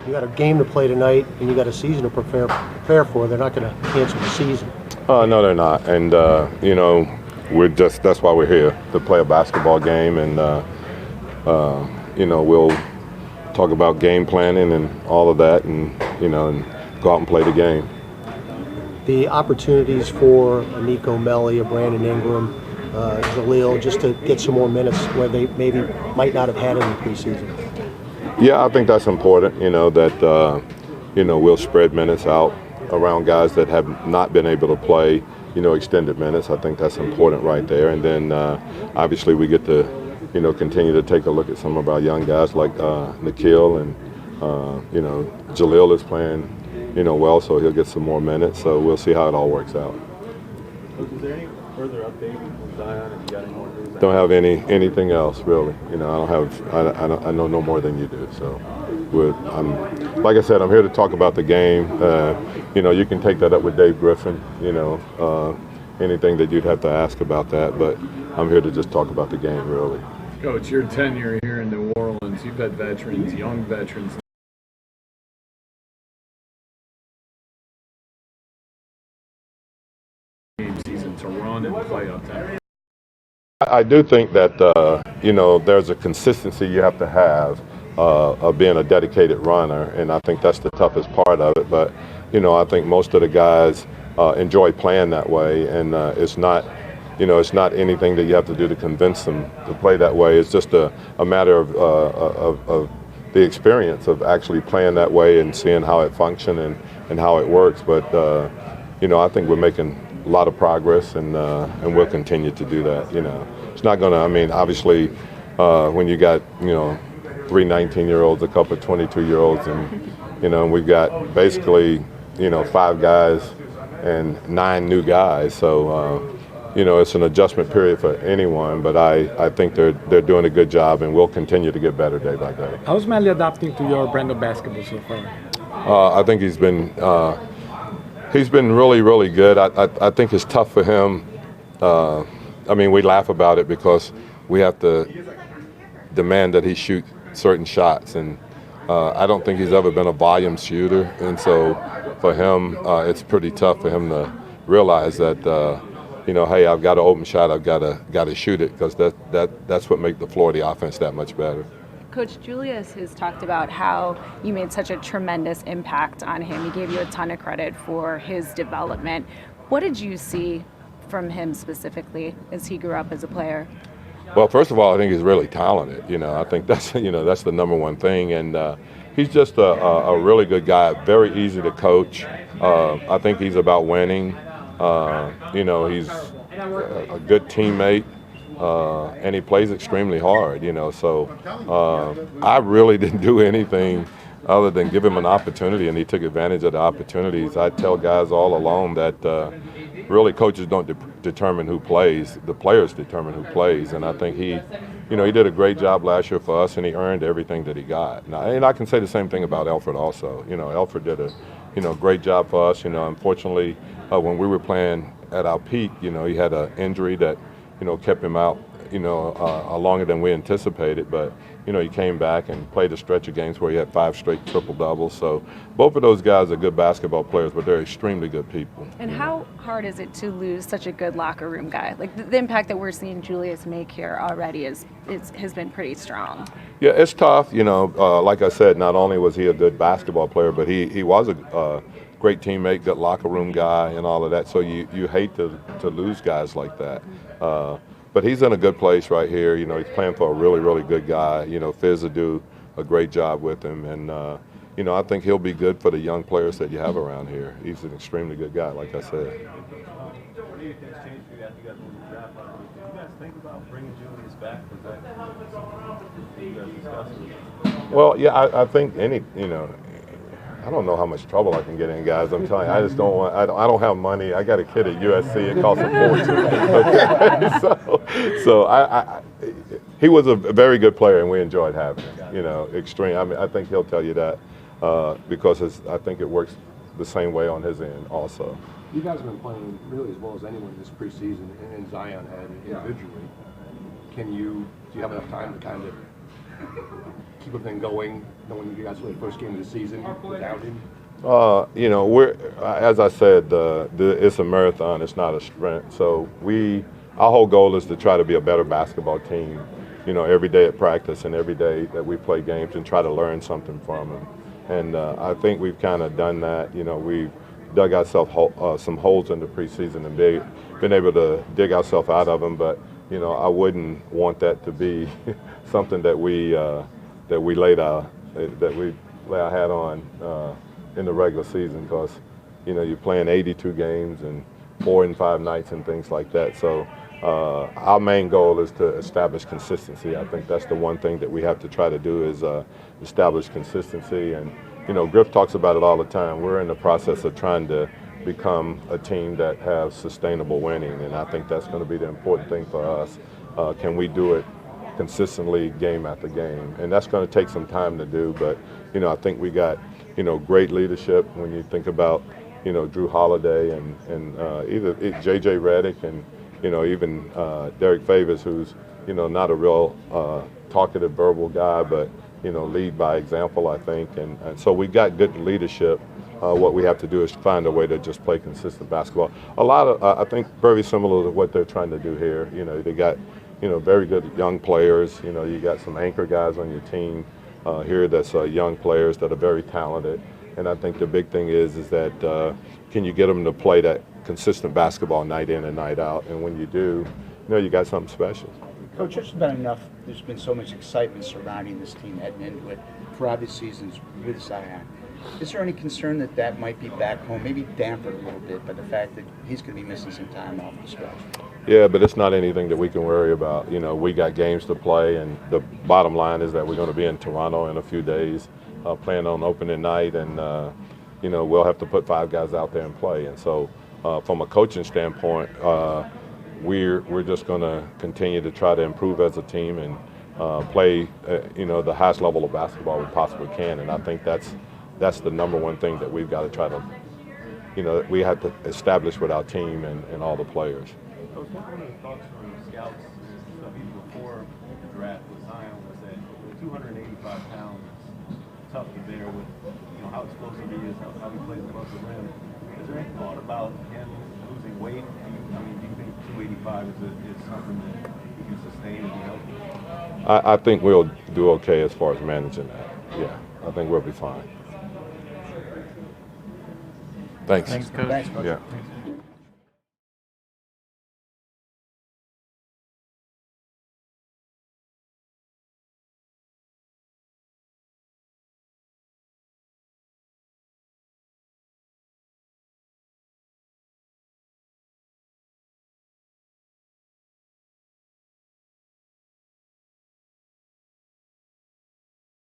You got a game to play tonight, and you got a season to prepare for. They're not going to cancel the season. No, they're not. And that's why we're here, to play a basketball game, and we'll talk about game planning and all of that, and go out and play the game. The opportunities for a Nico Melli, a Brandon Ingram, Jaleel, just to get some more minutes where they maybe might not have had in the preseason. Yeah, I think that's important, that we'll spread minutes out around guys that have not been able to play, extended minutes. I think that's important right there. And then obviously we get to, continue to take a look at some of our young guys like Nikhil, and, Jaleel is playing, well, so he'll get some more minutes. So we'll see how it all works out. Is there any further update from Zion? If you got any more news? Don't have anything else really. I know no more than you do. So, like I said, I'm here to talk about the game. You can take that up with Dave Griffin. Anything that you'd have to ask about that, but I'm here to just talk about the game really. Coach, your tenure here in New Orleans, you've had veterans, young veterans. Season to run and play up there. I do think that there's a consistency you have to have of being a dedicated runner, and I think that's the toughest part of it. But I think most of the guys enjoy playing that way, and it's not anything that you have to do to convince them to play that way. It's just a matter of the experience of actually playing that way and seeing how it functions and how it works. But I think we're making a lot of progress, and we'll continue to do that. It's not going to, obviously, when you got, 3 19-year-olds, a couple of 22-year-olds, and we've got basically, 5 guys and 9 new guys. So, it's an adjustment period for anyone, but I think they're doing a good job, and we'll continue to get better day by day. How's Melli adapting to your brand of basketball so far? I think he's been really, really good. I think it's tough for him. We laugh about it because we have to demand that he shoot certain shots, and I don't think he's ever been a volume shooter, and so for him, it's pretty tough for him to realize that, hey, I've got an open shot, I've got to shoot it, because that's what makes the floor of the offense that much better. Coach Julius has talked about how you made such a tremendous impact on him. He gave you a ton of credit for his development. What did you see from him specifically as he grew up as a player? Well, first of all, I think he's really talented. I think that's that's the number one thing, and he's just a really good guy. Very easy to coach. I think he's about winning. He's a good teammate. And he plays extremely hard, So I really didn't do anything other than give him an opportunity, and he took advantage of the opportunities. I tell guys all along that really coaches don't determine who plays; the players determine who plays. And I think he did a great job last year for us, and he earned everything that he got. And I can say the same thing about Alfred also. Alfred did a great job for us. Unfortunately, when we were playing at our peak, he had an injury that kept him out, longer than we anticipated. But, he came back and played a stretch of games where he had 5 straight triple-doubles. So both of those guys are good basketball players, but they're extremely good people. And how hard is it to lose such a good locker room guy? Like the impact that we're seeing Julius make here already has been pretty strong. Yeah, it's tough. Like I said, not only was he a good basketball player, but he was a great teammate, good locker room guy, and all of that. So you hate to lose guys like that. But he's in a good place right here. He's playing for a really, really good guy. Fizz will do a great job with him. And, I think he'll be good for the young players that you have around here. He's an extremely good guy, like I said. What do you think's changed for you after you guys won the draft last week? Did you guys think about bringing Julius back? Was that you guys discussed? Well, yeah, I think I don't know how much trouble I can get in, guys. I'm telling you, I just don't want. I don't have money. I got a kid at USC. It costs a fortune. So he was a very good player, and we enjoyed having him. Extreme. I think he'll tell you that because I think it works the same way on his end also. You guys have been playing really as well as anyone this preseason, and Zion had individually. Do you have enough time to kind of keep everything going, knowing you guys play the first game of the season without him? You know, as I said, it's a marathon. It's not a sprint. So our whole goal is to try to be a better basketball team. You know, every day at practice and every day that we play games and try to learn something from them. And I think we've kind of done that. You know, we've dug ourselves some holes in the preseason and been able to dig ourselves out of them. But you know, I wouldn't want that to be something that we lay our hat on in the regular season, because you know you're playing 82 games and 4 and 5 nights and things like that. So our main goal is to establish consistency. I think that's the one thing that we have to try to do is establish consistency. And you know, Griff talks about it all the time. We're in the process of trying to become a team that has sustainable winning, and I think that's going to be the important thing for us. Can we do it consistently game after game? And that's going to take some time to do, but you know, I think we got, you know, great leadership when you think about, you know, Drew Holiday and either J.J. Redick and, you know, even Derek Favors, who's, you know, not a real talkative verbal guy, but, you know, lead by example, I think. And so we got good leadership. What we have to do is find a way to just play consistent basketball. A lot of, I think, very similar to what they're trying to do here. You know, they got, you know, very good young players. You know, you got some anchor guys on your team here that's young players that are very talented. And I think the big thing is that can you get them to play that consistent basketball night in and night out? And when you do, you know, you got something special. Coach, there's been enough. There's been so much excitement surrounding this team heading into it for obvious seasons with Zion. Is there any concern that that might be back home, maybe dampened a little bit by the fact that he's going to be missing some time off the stretch? Yeah, but it's not anything that we can worry about. You know, we got games to play, and the bottom line is that we're going to be in Toronto in a few days, playing on opening night, and you know, we'll have to put 5 guys out there and play. And so, from a coaching standpoint, we're just going to continue to try to improve as a team and play, you know, the highest level of basketball we possibly can. And I think that's the number one thing that we've got to try to, you know, we have to establish with our team and all the players. Coach, one of the thoughts from scouts, even before the draft with Zion, was that 285 pounds is tough to bear with, you know, how explosive he is, how he plays above the rim. Is there any thought about him losing weight? Do you think 285 is something that he can sustain and be healthy? I think we'll do okay as far as managing that. Yeah, I think we'll be fine. Thanks. Thanks, Coach. Thanks, Coach. Yeah.